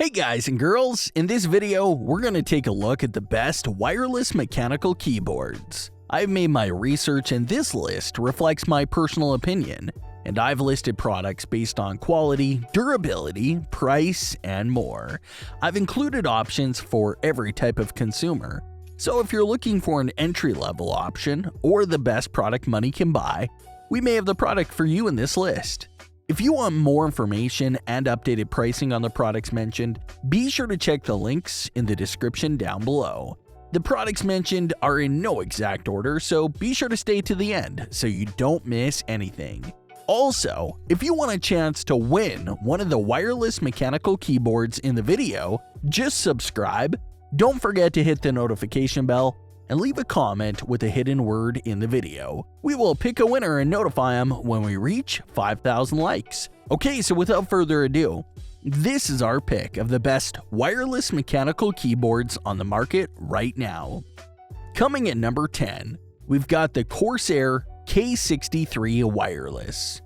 Hey guys and girls, in this video, we're going to take a look at the best wireless mechanical keyboards. I've made my research and this list reflects my personal opinion, and I've listed products based on quality, durability, price, and more. I've included options for every type of consumer. So if you're looking for an entry-level option or the best product money can buy, we may have the product for you in this list. If you want more information and updated pricing on the products mentioned, be sure to check the links in the description down below. The products mentioned are in no exact order, so be sure to stay to the end so you don't miss anything. Also, if you want a chance to win one of the wireless mechanical keyboards in the video, just subscribe, don't forget to hit the notification bell, and leave a comment with a hidden word in the video. We will pick a winner and notify them when we reach 5,000 likes. Okay, so without further ado, this is our pick of the best wireless mechanical keyboards on the market right now. Coming at number 10, we've got the Corsair K63 wireless.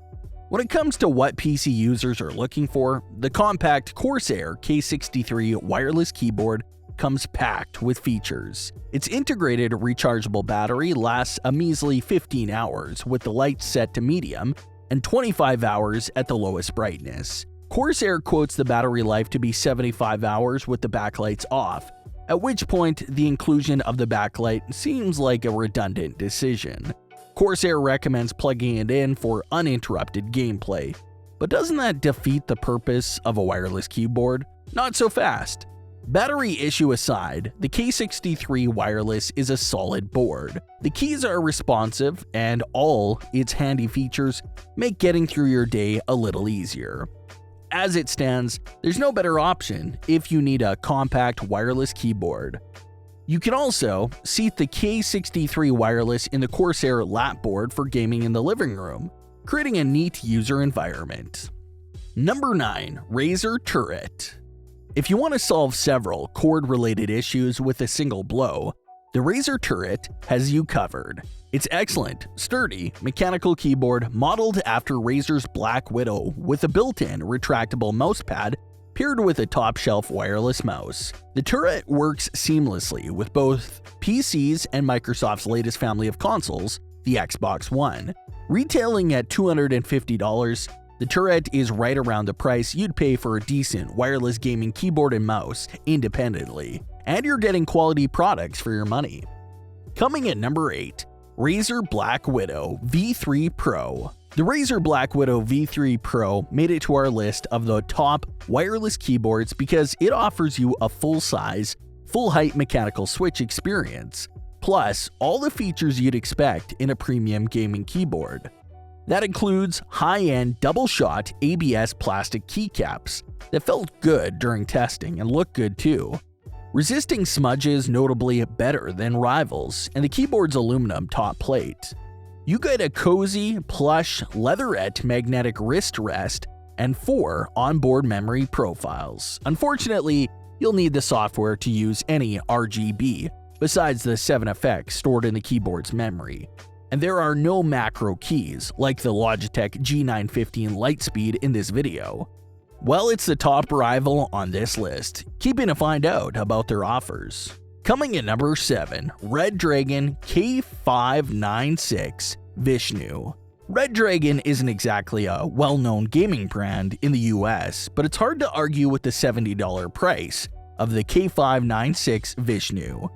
When it comes to what PC users are looking for, the compact Corsair K63 wireless keyboard comes packed with features. Its integrated rechargeable battery lasts a measly 15 hours with the lights set to medium and 25 hours at the lowest brightness. Corsair quotes the battery life to be 75 hours with the backlights off, at which point the inclusion of the backlight seems like a redundant decision. Corsair recommends plugging it in for uninterrupted gameplay, but doesn't that defeat the purpose of a wireless keyboard? Not so fast. Battery issue aside, the K63 wireless is a solid board. The keys are responsive, and all its handy features make getting through your day a little easier. As it stands, there's no better option if you need a compact wireless keyboard. You can also seat the K63 wireless in the Corsair lap board for gaming in the living room, creating a neat user environment. Number 9. Razer Turret. If you want to solve several cord-related issues with a single blow, the Razer Turret has you covered. It's excellent, sturdy, mechanical keyboard modeled after Razer's Black Widow with a built-in retractable mousepad paired with a top-shelf wireless mouse. The Turret works seamlessly with both PCs and Microsoft's latest family of consoles, the Xbox One. Retailing at $250, the Turret is right around the price you'd pay for a decent wireless gaming keyboard and mouse independently, and you're getting quality products for your money. Coming at number 8, Razer Black Widow V3 Pro. The Razer Black Widow V3 Pro made it to our list of the top wireless keyboards because it offers you a full-size, full-height mechanical switch experience, plus all the features you'd expect in a premium gaming keyboard. That includes high-end double-shot ABS plastic keycaps that felt good during testing and look good too, resisting smudges notably better than rivals, and the keyboard's aluminum top plate. You get a cozy, plush, leatherette magnetic wrist rest and 4 onboard memory profiles. Unfortunately, you'll need the software to use any RGB besides the 7 effects stored in the keyboard's memory. And there are no macro keys like the Logitech G915 Lightspeed in this video. Well, it's the top rival on this list. Keep in to find out about their offers. Coming at number 7, Red Dragon K596vishnu. Red Dragon isn't exactly a well-known gaming brand in the US, but it's hard to argue with the $70 price of the K596vishnu.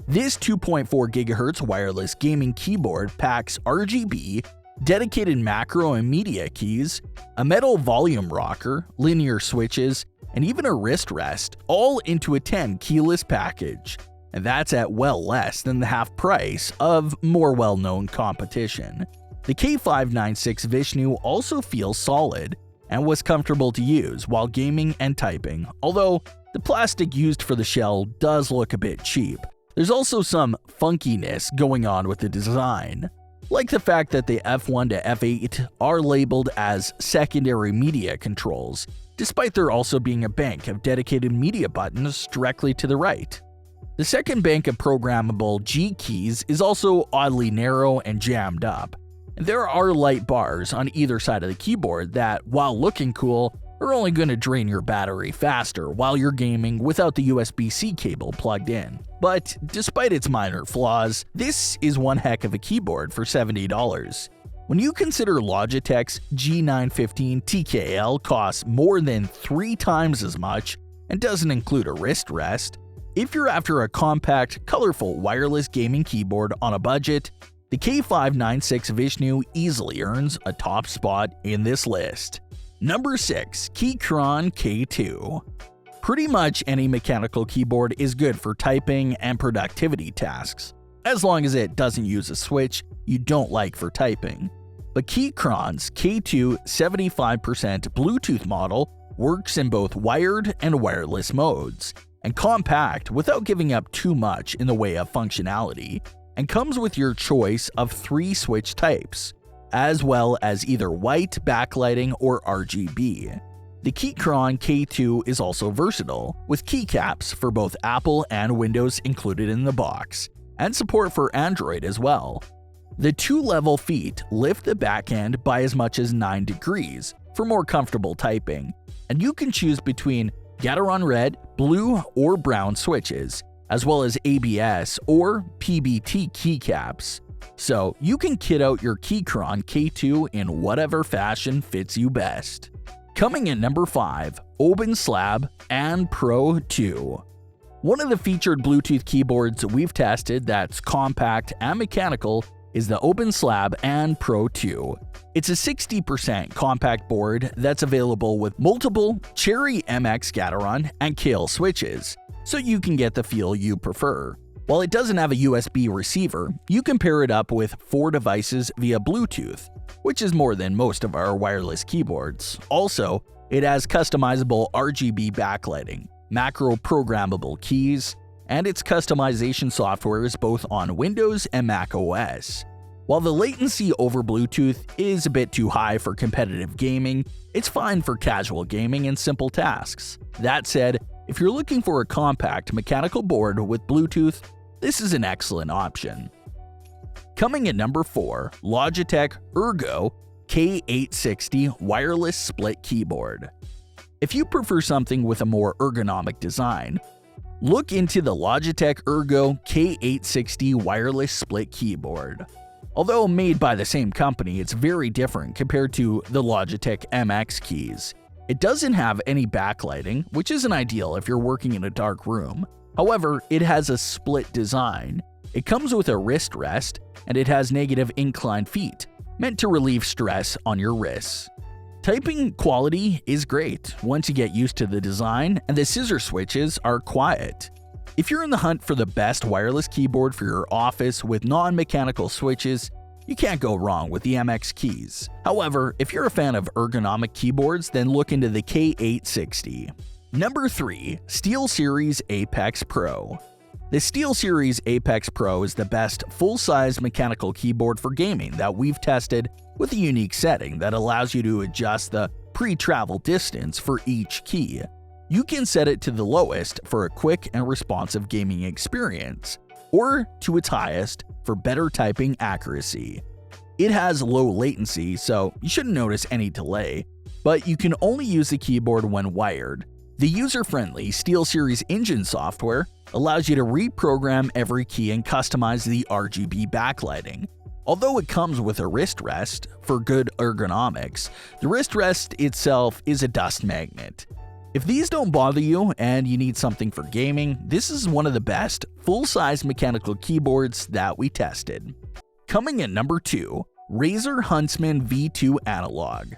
This 2.4 GHz wireless gaming keyboard packs RGB, dedicated macro and media keys, a metal volume rocker, linear switches, and even a wrist rest, all into a 10 keyless package. And that's at well less than the half price of more well-known competition. The K596vishnu also feels solid and was comfortable to use while gaming and typing, although the plastic used for the shell does look a bit cheap. There's also some funkiness going on with the design, like the fact that the F1 to F8 are labeled as secondary media controls, despite there also being a bank of dedicated media buttons directly to the right. The second bank of programmable G keys is also oddly narrow and jammed up. There are light bars on either side of the keyboard that, while looking cool, are only going to drain your battery faster while you're gaming without the USB-C cable plugged in. But despite its minor flaws, this is one heck of a keyboard for $70. When you consider Logitech's G915 TKL costs more than 3 times as much and doesn't include a wrist rest, if you're after a compact, colorful wireless gaming keyboard on a budget, the K596vishnu easily earns a top spot in this list. Number 6. Keychron K2. Pretty much any mechanical keyboard is good for typing and productivity tasks, as long as it doesn't use a switch you don't like for typing. But Keychron's K2 75% Bluetooth model works in both wired and wireless modes, and compact without giving up too much in the way of functionality, and comes with your choice of 3 switch types, as well as either white, backlighting, or RGB. The Keychron K2 is also versatile, with keycaps for both Apple and Windows included in the box, and support for Android as well. The 2-level feet lift the back end by as much as 9 degrees for more comfortable typing, and you can choose between Gateron red, blue, or brown switches, as well as ABS or PBT keycaps. So you can kit out your Keychron K2 in whatever fashion fits you best. Coming in number 5, Open Slab and Pro 2. One of the featured Bluetooth keyboards we've tested that's compact and mechanical is the Open Slab and Pro 2. It's a 60% compact board that's available with multiple Cherry MX Gateron and Kale switches, so you can get the feel you prefer. While it doesn't have a USB receiver, you can pair it up with 4 devices via Bluetooth, which is more than most of our wireless keyboards. Also, it has customizable RGB backlighting, macro programmable keys, and its customization software is both on Windows and Mac OS. While the latency over Bluetooth is a bit too high for competitive gaming, it's fine for casual gaming and simple tasks. That said, if you're looking for a compact mechanical board with Bluetooth, this is an excellent option. Coming at number 4, Logitech Ergo K860 Wireless Split Keyboard. If you prefer something with a more ergonomic design, look into the Logitech Ergo K860 Wireless Split Keyboard. Although made by the same company, it's very different compared to the Logitech MX keys. It doesn't have any backlighting, which isn't ideal if you're working in a dark room. However, it has a split design. It comes with a wrist rest, and it has negative incline feet, meant to relieve stress on your wrists. Typing quality is great once you get used to the design, and the scissor switches are quiet. If you're in the hunt for the best wireless keyboard for your office with non-mechanical switches, you can't go wrong with the MX keys. However, if you're a fan of ergonomic keyboards, then look into the K860. Number 3. SteelSeries Apex Pro. The SteelSeries Apex Pro is the best full-size mechanical keyboard for gaming that we've tested, with a unique setting that allows you to adjust the pre-travel distance for each key. You can set it to the lowest for a quick and responsive gaming experience, or to its highest for better typing accuracy. It has low latency, so you shouldn't notice any delay, but you can only use the keyboard when wired. The user-friendly SteelSeries engine software allows you to reprogram every key and customize the RGB backlighting. Although it comes with a wrist rest for good ergonomics, the wrist rest itself is a dust magnet. If these don't bother you and you need something for gaming, this is one of the best full-size mechanical keyboards that we tested. Coming at number 2, Razer Huntsman V2 Analog.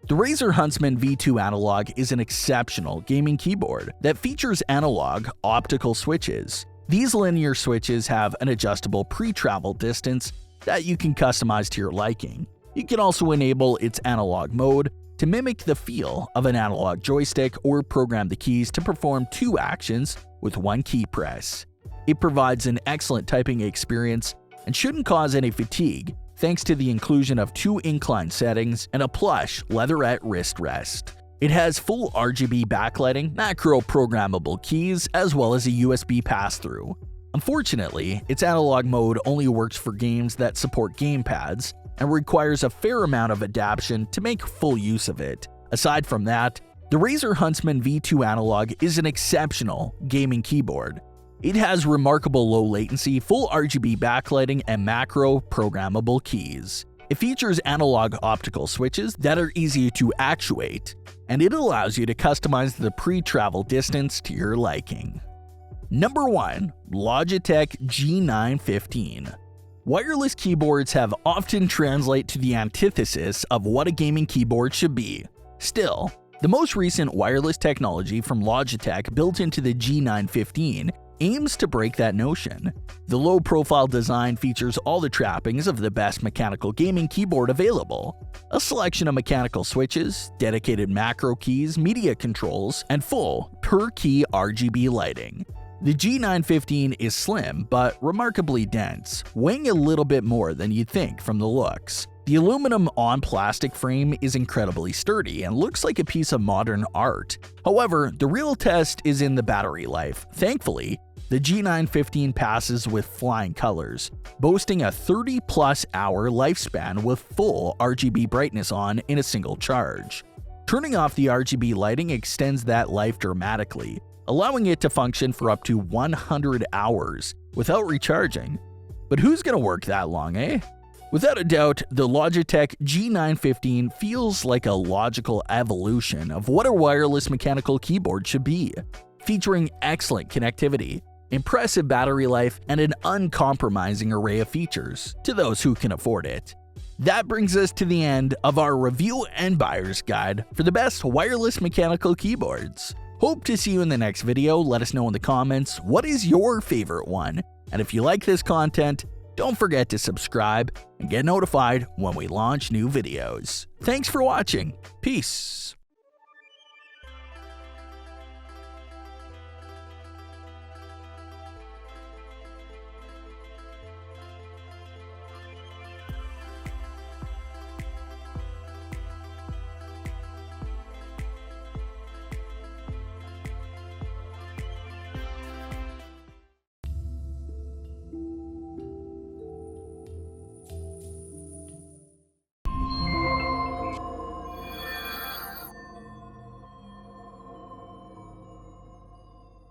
The Razer Huntsman V2 Analog is an exceptional gaming keyboard that features analog optical switches. These linear switches have an adjustable pre-travel distance that you can customize to your liking. You can also enable its analog mode to mimic the feel of an analog joystick or program the keys to perform 2 actions with 1 key press. It provides an excellent typing experience and shouldn't cause any fatigue, thanks to the inclusion of 2 incline settings and a plush leatherette wrist rest. It has full RGB backlighting, macro programmable keys, as well as a USB pass-through. Unfortunately, its analog mode only works for games that support gamepads and requires a fair amount of adaptation to make full use of it. Aside from that, The Razer Huntsman V2 analog is an exceptional gaming keyboard. It has remarkable low latency, full RGB backlighting, and macro programmable keys. It features analog optical switches that are easy to actuate, and it allows you to customize the pre-travel distance to your liking. Number 1. Logitech G915. Wireless keyboards have often translate to the antithesis of what a gaming keyboard should be. Still, the most recent wireless technology from Logitech built into the G915 aims to break that notion. The low-profile design features all the trappings of the best mechanical gaming keyboard available. A selection of mechanical switches, dedicated macro keys, media controls, and full per-key RGB lighting. The G915 is slim but remarkably dense, weighing a little bit more than you'd think from the looks. The aluminum on-plastic frame is incredibly sturdy and looks like a piece of modern art. However, the real test is in the battery life. Thankfully, the G915 passes with flying colors, boasting a 30+ hour lifespan with full RGB brightness on in a single charge. Turning off the RGB lighting extends that life dramatically, allowing it to function for up to 100 hours without recharging. But who's gonna work that long, eh? Without a doubt, the Logitech G915 feels like a logical evolution of what a wireless mechanical keyboard should be, featuring excellent connectivity, impressive battery life, and an uncompromising array of features to those who can afford it. That brings us to the end of our review and buyer's guide for the best wireless mechanical keyboards. Hope to see you in the next video. Let us know in the comments what is your favorite one, and if you like this content, don't forget to subscribe and get notified when we launch new videos. Thanks for watching. Peace.